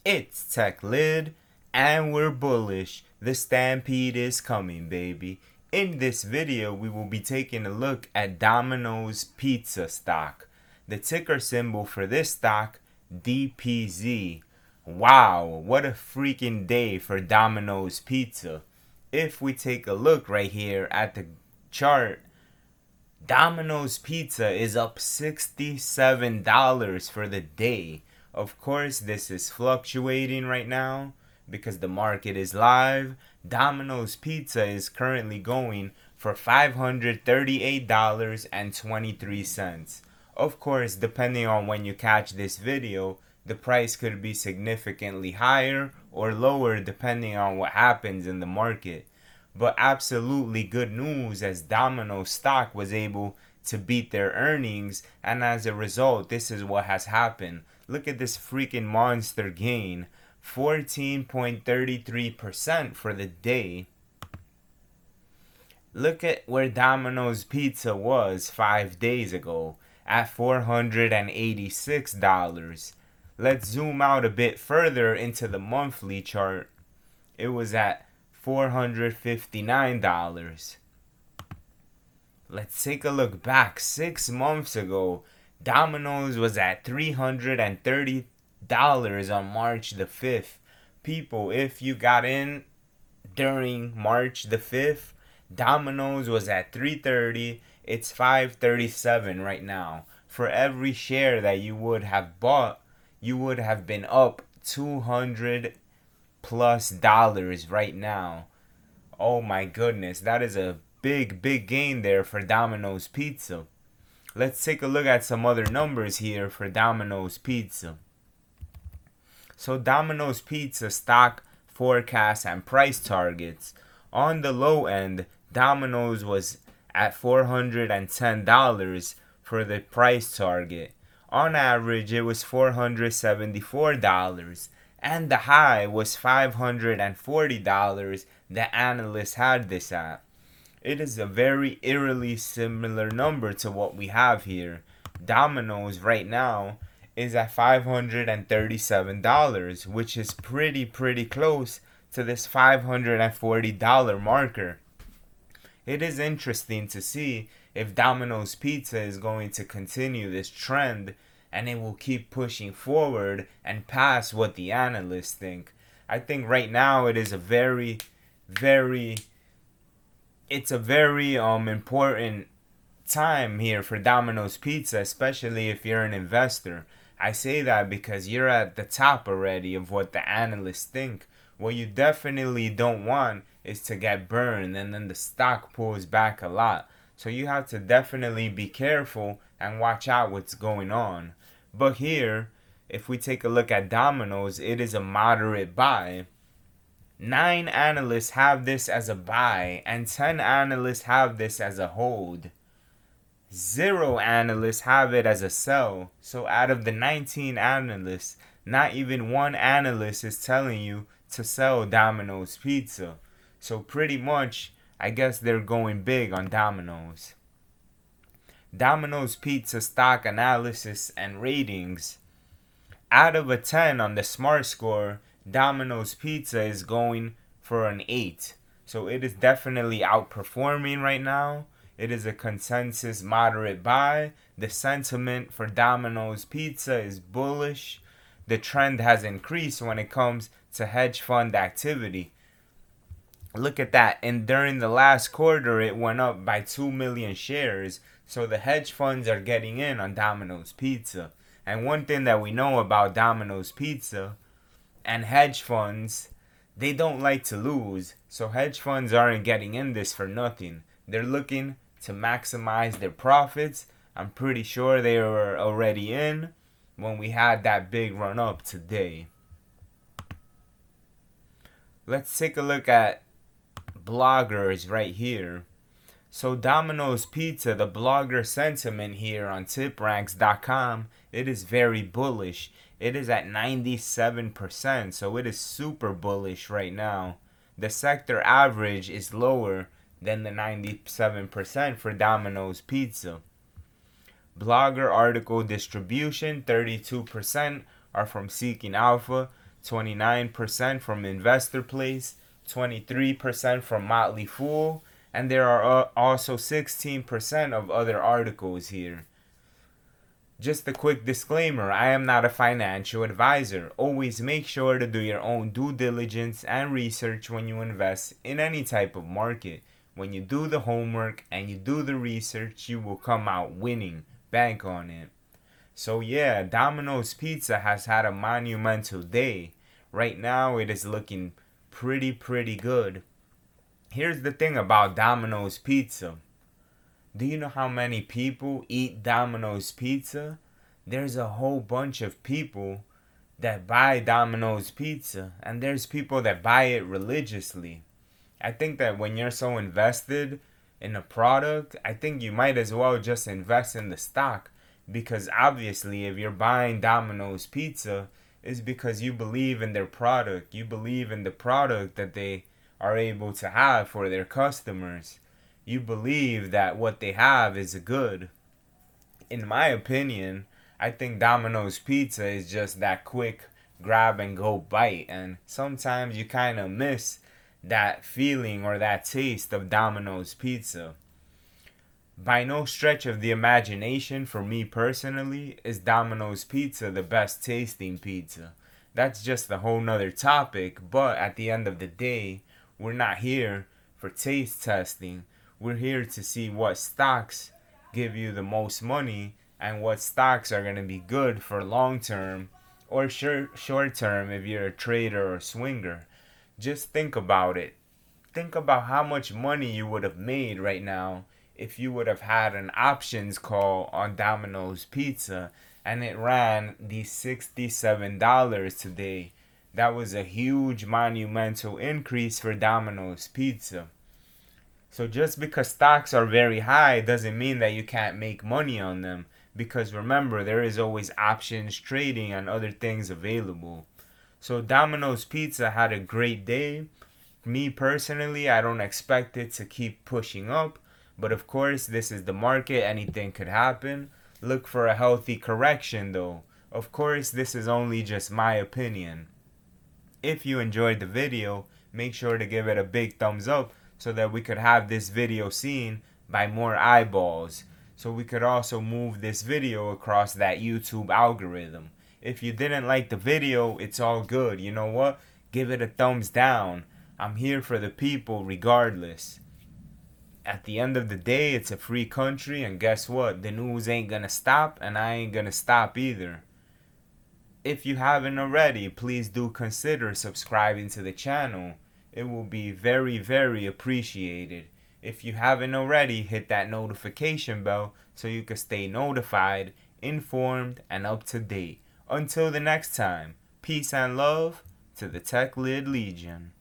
It's Tech Lid, and we're bullish. The stampede is coming, baby. In this video, we will be taking a look at Domino's pizza stock. The ticker symbol for this stock, DPZ. Wow, what a freaking day for Domino's Pizza. If we take a look right here at the chart, Domino's Pizza is up $67 for the day. Of course, this is fluctuating right now because the market is live. Domino's Pizza is currently going for $538.23. Of course, depending on when you catch this video, the price could be significantly higher or lower depending on what happens in the market. But absolutely good news, as Domino's stock was able to beat their earnings, and as a result, this is what has happened. Look at this freaking monster gain, 14.33% for the day. Look at where Domino's Pizza was 5 days ago, at $486. Let's zoom out a bit further into the monthly chart. It was at $459. Let's take a look back 6 months ago. Domino's was at $330 on March the 5th. People, if you got in during March the 5th, Domino's was at $330. It's $537 right now. For every share that you would have bought, you would have been up $200 plus dollars right now. Oh my goodness, that is a big gain there for Domino's Pizza. Let's take a look at some other numbers here for Domino's Pizza. So Domino's Pizza stock forecasts and price targets. On the low end, Domino's was at $410 for the price target. On average, it was $474, and the high was $540 the analysts had this at. It is a very eerily similar number to what we have here. Domino's right now is at $537, which is pretty close to this $540 marker. It is interesting to see if Domino's Pizza is going to continue this trend and it will keep pushing forward and past what the analysts think. I think right now it is a very important time here for Domino's Pizza, especially if you're an investor. I say that because you're at the top already of what the analysts think. What you definitely don't want is to get burned and then the stock pulls back a lot. So you have to definitely be careful and watch out what's going on. But here, if we take a look at Domino's, it is a moderate buy. 9 analysts have this as a buy, and 10 analysts have this as a hold. 0 analysts have it as a sell. So out of the 19 analysts, not even one analyst is telling you to sell Domino's Pizza. So pretty much, I guess they're going big on Domino's. Domino's Pizza stock analysis and ratings. Out of a 10 on the Smart Score, Domino's Pizza is going for an 8. So it is definitely outperforming right now. It is a consensus moderate buy. The sentiment for Domino's Pizza is bullish. The trend has increased when it comes to hedge fund activity. Look at that. And during the last quarter, it went up by 2 million shares. So the hedge funds are getting in on Domino's Pizza. And one thing that we know about Domino's Pizza and hedge funds, they don't like to lose. So hedge funds aren't getting in this for nothing. They're looking to maximize their profits. I'm pretty sure they were already in when we had that big run up today. Let's take a look at bloggers right here. So Domino's Pizza, the blogger sentiment here on tipranks.com, it is very bullish. It is at 97%, so it is super bullish right now. The sector average is lower than the 97% for Domino's Pizza. Blogger article distribution, 32% are from Seeking Alpha, 29% from Investor Place, 23% from Motley Fool, and there are also 16% of other articles here. Just a quick disclaimer, I am not a financial advisor. Always make sure to do your own due diligence and research when you invest in any type of market. When you do the homework and you do the research, you will come out winning. Bank on it. So yeah, Domino's Pizza has had a monumental day. Right now it is looking pretty good. Here's the thing about Domino's Pizza. Do you know how many people eat Domino's Pizza? There's a whole bunch of people that buy Domino's Pizza, and there's people that buy it religiously. I think that when you're so invested in a product, I think you might as well just invest in the stock, because obviously if you're buying Domino's Pizza, it's because you believe in their product. You believe in the product that they are able to have for their customers. You believe that what they have is good. In my opinion, I think Domino's Pizza is just that quick grab and go bite, and sometimes you kind of miss that feeling or that taste of Domino's Pizza. By no stretch of the imagination, for me personally, is Domino's Pizza the best tasting pizza. That's just a whole nother topic, but at the end of the day, we're not here for taste testing. We're here to see what stocks give you the most money and what stocks are going to be good for long term or short term if you're a trader or swinger. Just think about it. Think about how much money you would have made right now if you would have had an options call on Domino's Pizza and it ran the $67 today. That was a huge monumental increase for Domino's Pizza. So just because stocks are very high doesn't mean that you can't make money on them. Because remember, there is always options trading and other things available. So Domino's Pizza had a great day. Me personally, I don't expect it to keep pushing up. But of course, this is the market. Anything could happen. Look for a healthy correction though. Of course, this is only just my opinion. If you enjoyed the video, make sure to give it a big thumbs up so that we could have this video seen by more eyeballs. So we could also move this video across that YouTube algorithm. If you didn't like the video, it's all good. You know what? Give it a thumbs down. I'm here for the people regardless. At the end of the day, it's a free country, and guess what? The news ain't gonna stop, and I ain't gonna stop either. If you haven't already, please do consider subscribing to the channel. It will be very appreciated. If you haven't already, hit that notification bell so you can stay notified, informed, and up to date. Until the next time, peace and love to the Tech Lid Legion.